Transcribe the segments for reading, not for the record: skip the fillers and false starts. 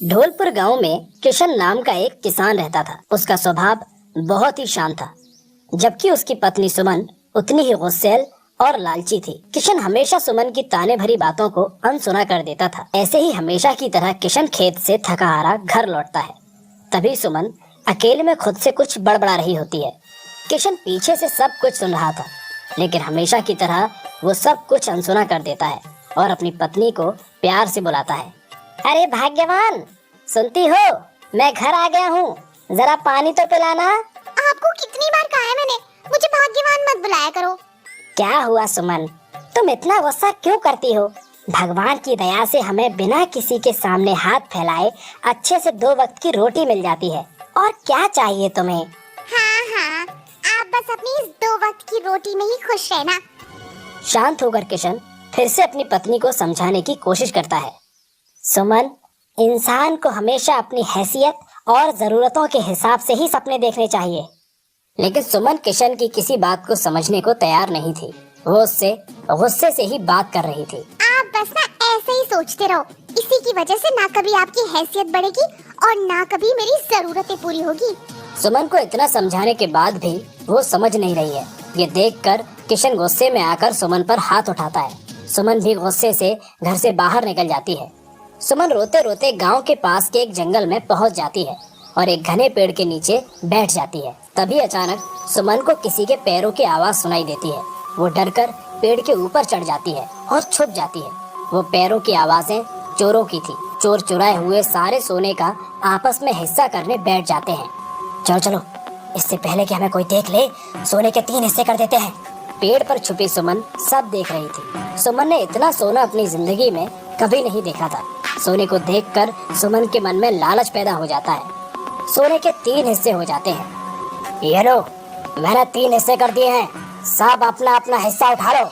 ढोलपुर गांव में किशन नाम का एक किसान रहता था। उसका स्वभाव बहुत ही शांत था, जबकि उसकी पत्नी सुमन उतनी ही गुस्सैल और लालची थी। किशन हमेशा सुमन की ताने भरी बातों को अनसुना कर देता था। ऐसे ही हमेशा की तरह किशन खेत से थका हारा घर लौटता है। तभी सुमन अकेले में खुद से कुछ बड़बड़ा रही होती है। किशन पीछे से सब कुछ सुन रहा था, लेकिन हमेशा की तरह वो सब कुछ अनसुना कर देता है और अपनी पत्नी को प्यार से बुलाता है। अरे भाग्यवान, सुनती हो? मैं घर आ गया हूँ, जरा पानी तो पिलाना। आपको कितनी बार कहा है मैंने, मुझे भाग्यवान मत बुलाया करो। क्या हुआ सुमन, तुम इतना गुस्सा क्यों करती हो? भगवान की दया से हमें बिना किसी के सामने हाथ फैलाए अच्छे से 2 वक्त की रोटी मिल जाती है। और क्या चाहिए तुम्हें? हाँ, आप बस अपनी इस 2 वक्त की रोटी में ही खुश रहना। शांत होकर किशन फिर से अपनी पत्नी को समझाने की कोशिश करता है। सुमन, इंसान को हमेशा अपनी हैसियत और जरूरतों के हिसाब से ही सपने देखने चाहिए। लेकिन सुमन किशन की किसी बात को समझने को तैयार नहीं थी। वो उससे गुस्से से ही बात कर रही थी। आप बस ना ऐसे ही सोचते रहो, इसी की वजह से ना कभी आपकी हैसियत बढ़ेगी और ना कभी मेरी जरूरतें पूरी होगी। सुमन को इतना समझाने के बाद भी वो समझ नहीं रही है। ये देखकर किशन गुस्से में आकर सुमन पर हाथ उठाता है। सुमन भी गुस्से से घर से बाहर निकल जाती है। सुमन रोते रोते गांव के पास के एक जंगल में पहुंच जाती है और एक घने पेड़ के नीचे बैठ जाती है। तभी अचानक सुमन को किसी के पैरों की आवाज सुनाई देती है। वो डरकर पेड़ के ऊपर चढ़ जाती है और छुप जाती है। वो पैरों की आवाजें चोरों की थी। चोर चुराए हुए सारे सोने का आपस में हिस्सा करने बैठ जाते हैं। चलो चलो, इससे पहले कि हमें कोई देख ले, सोने के 3 हिस्से कर देते हैं। पेड़ पर छुपी सुमन सब देख रही थी। सुमन ने इतना सोना अपनी जिंदगी में कभी नहीं देखा था। सोने को देखकर सुमन के मन में लालच पैदा हो जाता है। सोने के 3 हिस्से हो जाते हैं। ये लो, मैंने 3 हिस्से कर दिए हैं, सब अपना अपना हिस्सा उठा लो।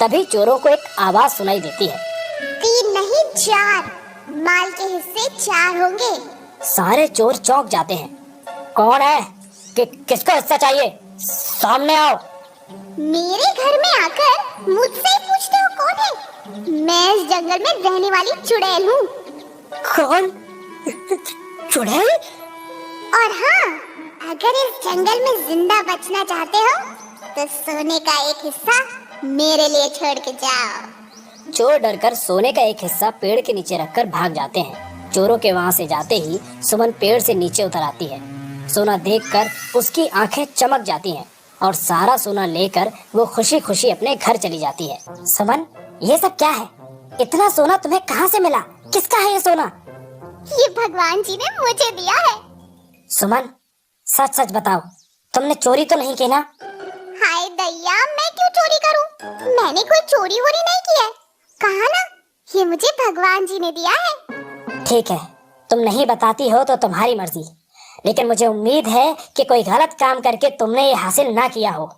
तभी चोरों को एक आवाज सुनाई देती है। 3 नहीं 4, माल के हिस्से 4 होंगे। सारे चोर चौंक जाते हैं। कौन है? किसको हिस्सा चाहिए? सामने आओ। मेरे घर में आकर मुझसे ही पूछते हो कौन है? मैं इस जंगल में रहने वाली चुड़ैल हूँ। कौन? चुड़ैल? और हाँ, अगर इस जंगल में जिंदा बचना चाहते हो तो सोने का एक हिस्सा मेरे लिए छोड़ के जाओ। चोर डरकर सोने का एक हिस्सा पेड़ के नीचे रखकर भाग जाते हैं। चोरों के वहां से जाते ही सुमन पेड़ से नीचे उतर आती है। सोना देखकर उसकी आंखें चमक जाती हैं और सारा सोना लेकर वो खुशी खुशी अपने घर चली जाती है। सुमन, ये सब क्या है? इतना सोना तुम्हें कहाँ से मिला? किसका है ये सोना? ये भगवान जी ने मुझे दिया है। सुमन, सच सच बताओ, तुमने चोरी तो नहीं की ना? हाय दैया, मैं क्यों चोरी करूं? मैंने कोई चोरी वोरी नहीं की है। कहा ना, ये मुझे भगवान जी ने दिया है। ठीक है, तुम नहीं बताती हो तो तुम्हारी मर्जी, लेकिन मुझे उम्मीद है कि कोई गलत काम करके तुमने ये हासिल ना किया हो।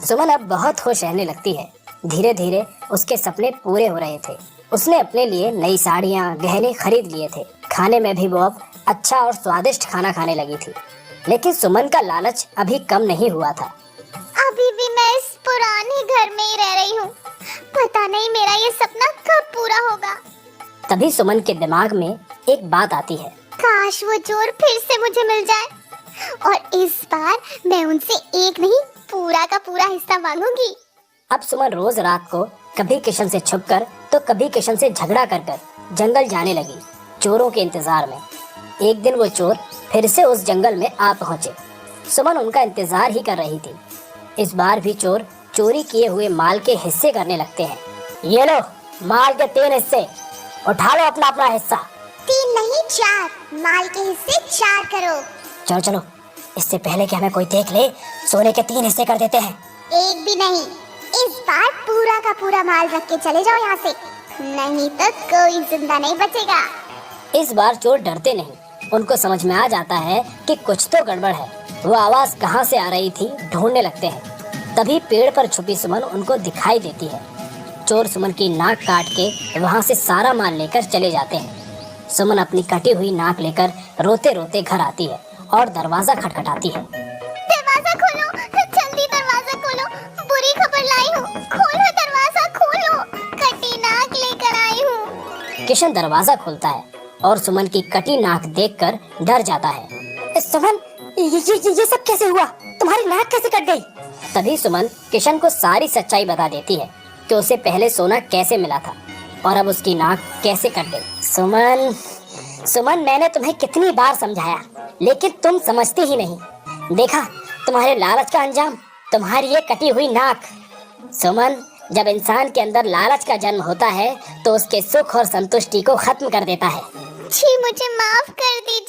सुमन अब बहुत खुश रहने लगती है। धीरे धीरे उसके सपने पूरे हो रहे थे। उसने अपने लिए नई साड़ियाँ, गहने खरीद लिए थे। खाने में भी वो अब अच्छा और स्वादिष्ट खाना खाने लगी थी। लेकिन सुमन का लालच अभी कम नहीं हुआ था। अभी भी मैं इस पुराने घर में ही रह रही हूँ। पता नहीं मेरा ये सपना कब पूरा होगा। तभी सुमन के दिमाग में एक बात आती है। काश वो चोर फिर से मुझे मिल जाए और इस बार मैं उनसे एक नहीं पूरा का पूरा हिस्सा मांगूंगी। अब सुमन रोज रात को कभी किशन से छुपकर तो कभी किशन से झगड़ा कर जंगल जाने लगी, चोरों के इंतजार में। एक दिन वो चोर फिर से उस जंगल में आ पहुंचे। सुमन उनका इंतजार ही कर रही थी। इस बार भी चोर चोरी किए हुए माल के हिस्से करने लगते हैं। ये लो, माल के 3 हिस्से, उठा लो अपना अपना हिस्सा। 3 नहीं 4, माल के हिस्से 4 करो। चलो चलो, इससे पहले कि हमें कोई देख ले, सोने के 3 हिस्से कर देते हैं। एक भी नहीं, इस बार पूरा का पूरा माल रख के चले जाओ यहाँ से, नहीं तो कोई जिंदा नहीं बचेगा। इस बार चोर डरते नहीं। उनको समझ में आ जाता है कि कुछ तो गड़बड़ है। वो आवाज कहाँ से आ रही थी ढूंढने लगते हैं। तभी पेड़ पर छुपी सुमन उनको दिखाई देती है। चोर सुमन की नाक काट के वहाँ से सारा माल लेकर चले जाते हैं। सुमन अपनी कटी हुई नाक लेकर रोते रोते घर आती है और दरवाजा खटखटाती है। दरवाजा खोलो, जल्दी दरवाजा खोलो, बुरी खबर लाई हूँ, खोलो दरवाजा खोलो, कटी नाक लेकर आई हूँ। किशन दरवाजा खोलता है और सुमन की कटी नाक देखकर डर जाता है। सुमन, ये सब कैसे हुआ? तुम्हारी नाक कैसे कट गई? तभी सुमन किशन को सारी सच्चाई बता देती है कि उसे पहले सोना कैसे मिला था और अब उसकी नाक कैसे कट गई। सुमन, मैंने तुम्हें कितनी बार समझाया, लेकिन तुम समझती ही नहीं। देखा तुम्हारे लालच का अंजाम, तुम्हारी ये कटी हुई नाक। सुमन, जब इंसान के अंदर लालच का जन्म होता है तो उसके सुख और संतुष्टि को खत्म कर देता है। जी मुझे माफ कर दीजिए।